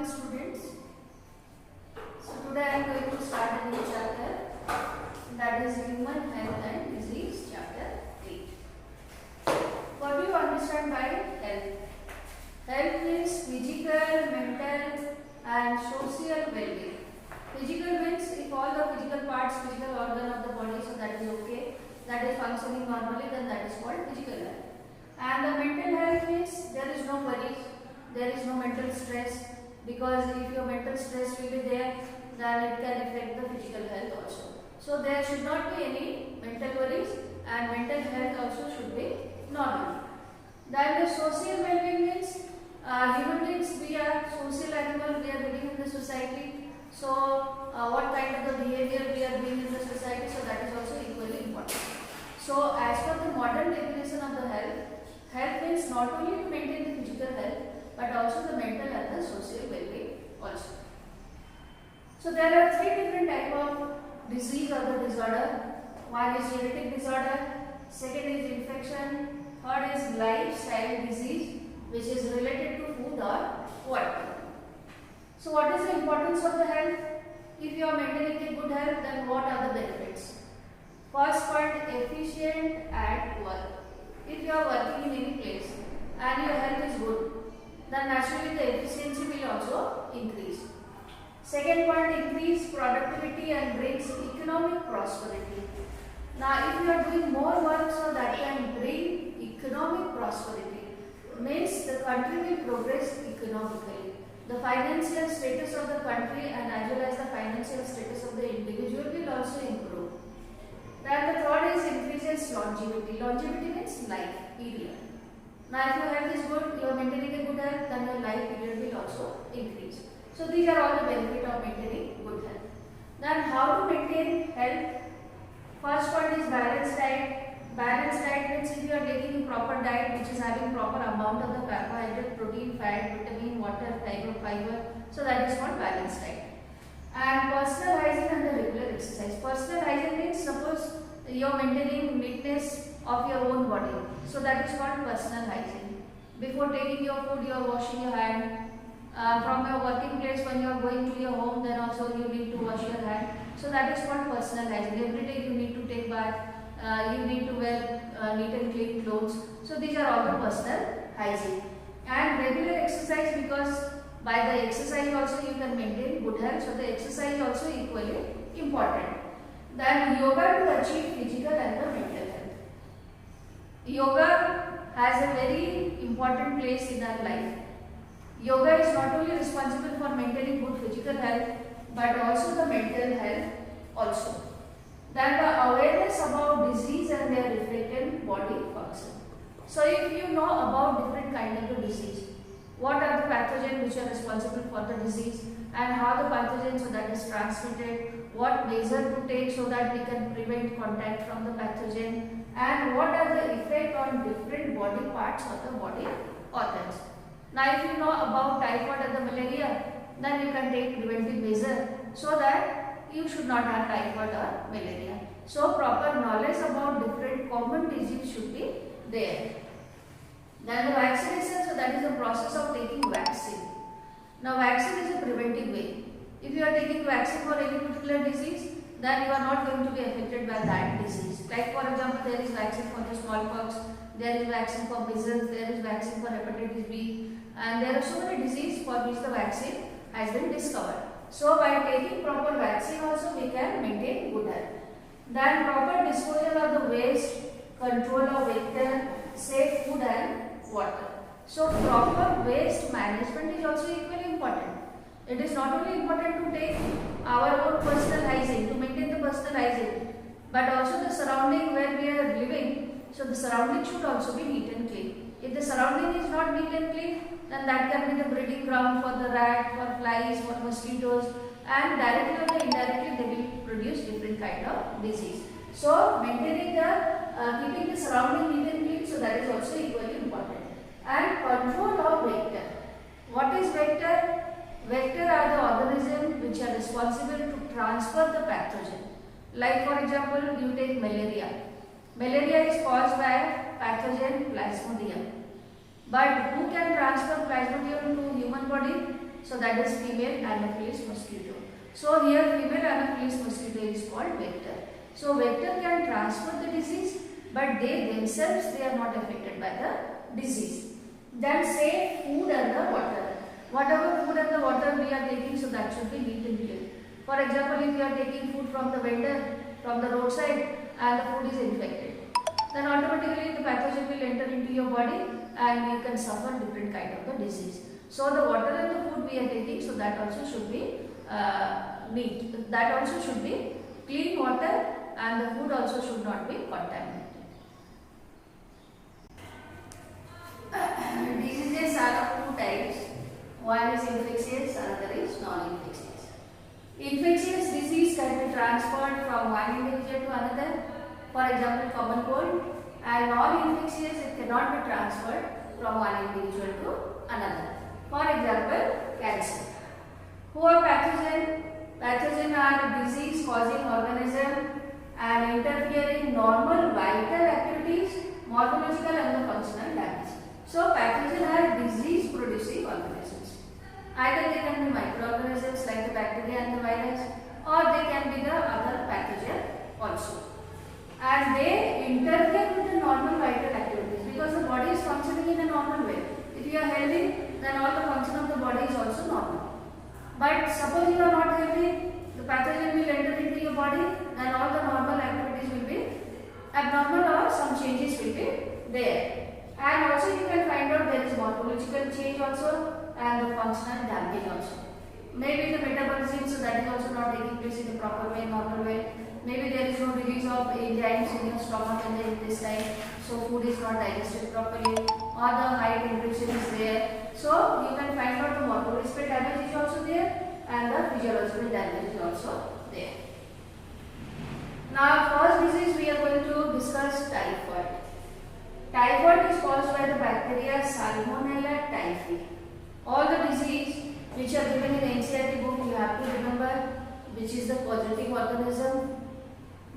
Students, so today I am going to start a new chapter, that is Human Health and Disease, chapter 8. What do you understand by health? Health means physical, mental and social well-being. Physical means if all the physical parts, physical organ of the body, so that is okay, that is functioning normally, then that is called physical health. And the mental health means there is no worries, there is no mental stress. Because if your mental stress will be there, then it can affect the physical health also. So there should not be any mental worries and mental health also should be normal. Then the social well-being means human beings, we are social animal, we are living in the society. So what kind of the behavior we are doing in the society, so that is also equally important. So as per the modern definition of the health, health means not only to maintain the physical health, but also the mental and the social well-being also. So there are three different types of disease or the disorder. One is genetic disorder, second is infection, third is lifestyle disease, which is related to food or water. So what is the importance of the health? If you are maintaining a good health, then what are the benefits? First point, efficient at work. If you are working in any place and your health is good, then naturally the efficiency will also increase. Second point, increase productivity and brings economic prosperity. Now if you are doing more work, so that can bring economic prosperity, means the country will progress economically. The financial status of the country and as well as the financial status of the individual will also improve. Then the third is increases longevity. Longevity means life period. Now if your health is good, you are maintaining a good health, then your life period will also increase. So these are all the benefits of maintaining good health. Then how to maintain health? First point is balanced diet. Balanced diet means if you are taking proper diet which is having proper amount of the carbohydrate, protein, fat, vitamin, water, fiber, so that is called balanced diet. And personal hygiene and the regular exercise. Personal hygiene means suppose you are maintaining neatness of your own body, so that is called personal hygiene. Before taking your food, you are washing your hand. From your working place, when you are going to your home, then also you need to wash your hand. So that is called personal hygiene. Every day you need to take bath, you need to wear neat and clean clothes. So these are all the personal hygiene. And regular exercise, because by the exercise also you can maintain good health. So the exercise also equally important. Then yoga to achieve physical and the mental health. Yoga has a very important place in our life. Yoga is not only responsible for maintaining good physical health, but also the mental health also. Then the awareness about disease and their effect in body function. So if you know about different kind of the disease, what are the pathogens which are responsible for the disease and how the pathogen so that is transmitted, what measure to take so that we can prevent contact from the pathogen, and what are the effect on different body parts of the body organs. Now if you know about typhoid and the malaria, then you can take preventive measure so that you should not have typhoid or malaria. So proper knowledge about different common disease should be there. Then the vaccination, so that is the process of taking vaccine. Now vaccine is a preventive way. If you are taking vaccine for any particular disease, then you are not going to be affected by that disease. Like for example, there is vaccine for the smallpox, there is vaccine for measles, there is vaccine for hepatitis B, and there are so many diseases for which the vaccine has been discovered. So by taking proper vaccine also we can maintain good health. Then proper disposal of the waste, control of vector, safe food and water. So proper waste management is also equally important. It is not only important to take our own personal hygiene, to maintain the personal hygiene, but also the surrounding where we are living. So the surrounding should also be neat and clean. If the surrounding is not neat and clean, then that can be the breeding ground for the rat, for flies, for mosquitoes, and directly or indirectly they will produce different kind of disease. So maintaining the keeping the surrounding neat and clean, so that is also equally important. And control of vector. What is vector? Vector are the organisms which are responsible to transfer the pathogen. Like for example, you take malaria. Malaria is caused by pathogen Plasmodium. But who can transfer Plasmodium to human body? So that is female Anopheles mosquito. So here female Anopheles mosquito is called vector. So vector can transfer the disease, but they themselves they are not affected by the disease. Then say food and the water. Whatever food and the water we are taking, so that should be neat and clean. For example, if you are taking food from the vendor, from the roadside, and the food is infected, then automatically the pathogen will enter into your body and you can suffer different kind of the disease. So the water and the food we are taking, so that also should be neat. That also should be clean water, and the food also should not be contaminated. Diseases are of two types. One is infectious, another is non-infectious. Infectious disease can be transferred from one individual to another. For example, common cold. And non-infectious, it cannot be transferred from one individual to another. For example, cancer. Who are pathogen? Pathogen are disease-causing organism and interfering normal vital activities, morphological and the functional damage. So pathogen are disease-producing organisms. Either they can be microorganisms like the bacteria and the virus, or they can be the other pathogen also. And they interfere with the normal vital activities because the body is functioning in a normal way. If you are healthy, then all the function of the body is also normal. But suppose you are not healthy, the pathogen will enter into your body, and all the normal activities will be abnormal or some changes will be there. And also you can find out there is morphological change also and the functional damage also. Maybe the metabolism, so that is also not taking place in the proper way, normal way. Maybe there is no release of enzymes in your stomach and the intestine, so food is not digested properly, or the high temperature is there. So you can find out the morphological damage is also there and the physiological damage is also there. Now first disease we are going to discuss typhoid. Typhoid is caused by the bacteria Salmonella typhi. All the disease which are given in the NCERT book you have to remember, which is the positive organism,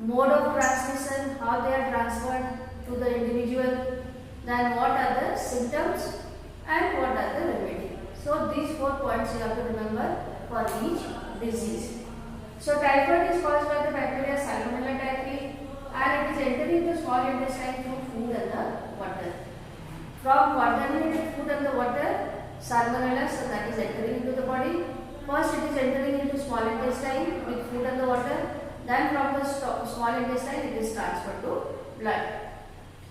mode of transmission, how they are transferred to the individual, then what are the symptoms and what are the remedy. So these 4 points you have to remember for each disease. So typhoid is caused by the bacteria Salmonella typhi and it is entering the small intestine through food and the water. From contaminated food and the water, Salmonella, so that is entering into the body. First it is entering into small intestine with food and the water. Then from the small intestine it is transferred to blood.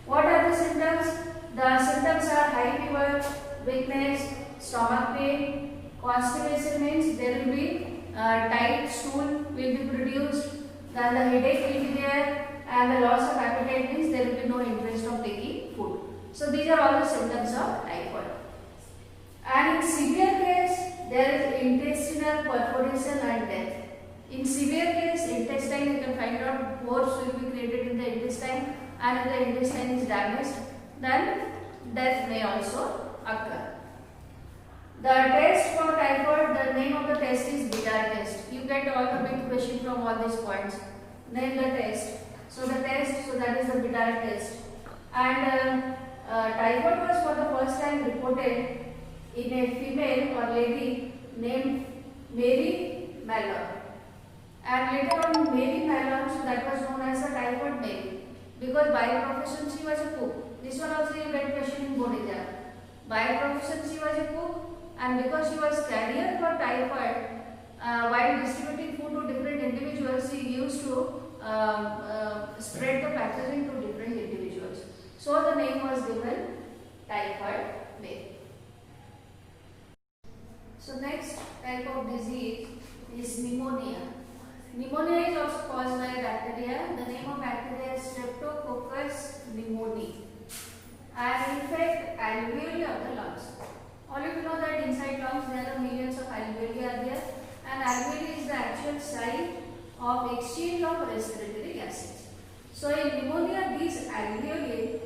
What are the symptoms? The symptoms are high fever, weakness, stomach pain, constipation means there will be tight stool will be produced, then the headache will be there, and the loss of appetite means there will be no interest of taking food. So these are all the symptoms of typhoid. And in severe case, there is intestinal perforation and death. In severe case, intestine you can find out pores will be created in the intestine, and if the intestine is damaged, then death may also occur. The test for typhoid, the name of the test is Bidar test. You get all the big question from all these points. Name the test. So the test, so that is the Bidar test. And typhoid was for the first time reported in a female or lady named Mary Mallon. And later on Mary Mallon, so that was known as the typhoid Mary. Because by profession she was a cook. This one also you get question in board exam. By profession she was a cook, and because she was carrier for typhoid, while distributing food to different individuals, she used to spread the pathogen to different individuals. So the name was given typhoid Mary. So next type of disease is pneumonia. Pneumonia is also caused by bacteria. The name of bacteria is Streptococcus pneumoniae and infect alveoli of the lungs. All of you know that inside lungs there are millions of alveoli are there, and alveoli is the actual site of exchange of respiratory gases. So in pneumonia, these alveoli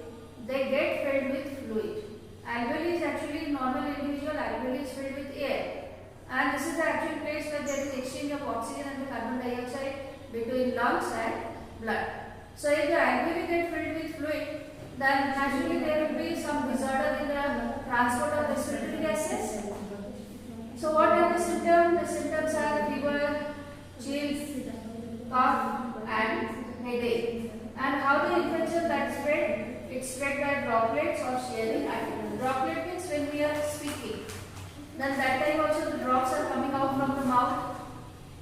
they get filled with fluid. Alveoli is actually normal individual alveoli is filled with air, and this is the actual place where there is exchange of oxygen and the carbon dioxide between lungs and blood. So if the alveoli get filled with fluid, then naturally there will be some disorder in the transport of respiratory gases. So what are the symptoms? The symptoms are fever, chills, cough and headache. And how the infection that spread? It's spread by droplets or sharing article. Droplet means when we are speaking. Then that time also the drops are coming out from the mouth.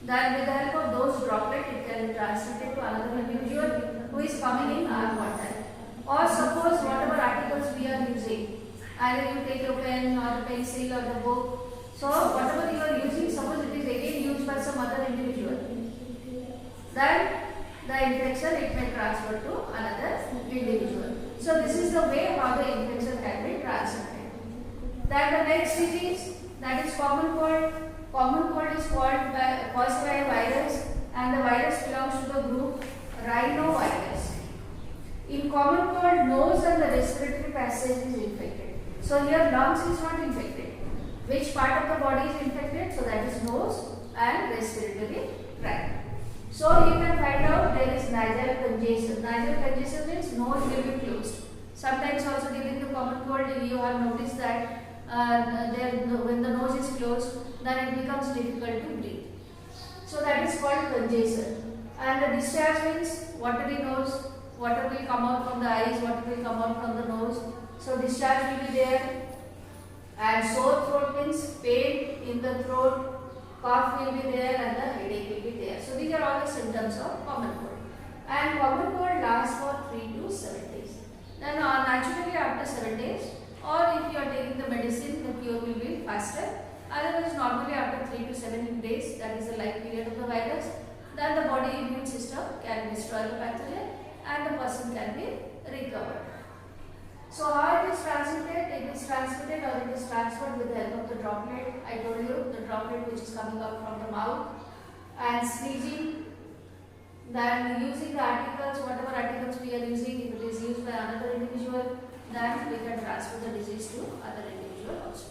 Then with the help of those droplets it can be transmitted to another individual who is coming in our contact. Or suppose whatever articles we are using, either you take your pen or the pencil or the book. So whatever you are using, suppose it is again used by some other individual. Then the infection it may transfer to another individual. So this is the way how the infection can be transmitted. Then the next disease, that is common cold. Common cold is caused by a virus, and the virus belongs to the group rhinovirus. In common cold, nose and the respiratory passage is infected. So here lungs is not infected. Which part of the body is infected? So that is nose and respiratory tract. So you can find out there is nasal congestion. Nasal congestion means nose will be closed. Sometimes also during the common cold you have noticed that when the nose is closed, then it becomes difficult to breathe. So that is called congestion. And the discharge means watery nose, water will come out from the eyes, water will come out from the nose. So discharge will be there. And sore throat means pain in the throat, cough will be there and the headache will be there. So these are all the symptoms of common cold. And common cold lasts for 3 to 7 days. Then naturally after 7 days, or if you are taking the medicine, the cure will be faster. Otherwise normally after 3 to 7 days, that is the life period of the virus, then the body immune system can destroy the pathogen and the person can be recovered. So how it is transmitted? It is transmitted or it is transferred with the help of the droplet. I told you the droplet which is coming out from the mouth, and sneezing, then using the articles, whatever articles we are using, if it is used by another individual, then we can transfer the disease to other individual also.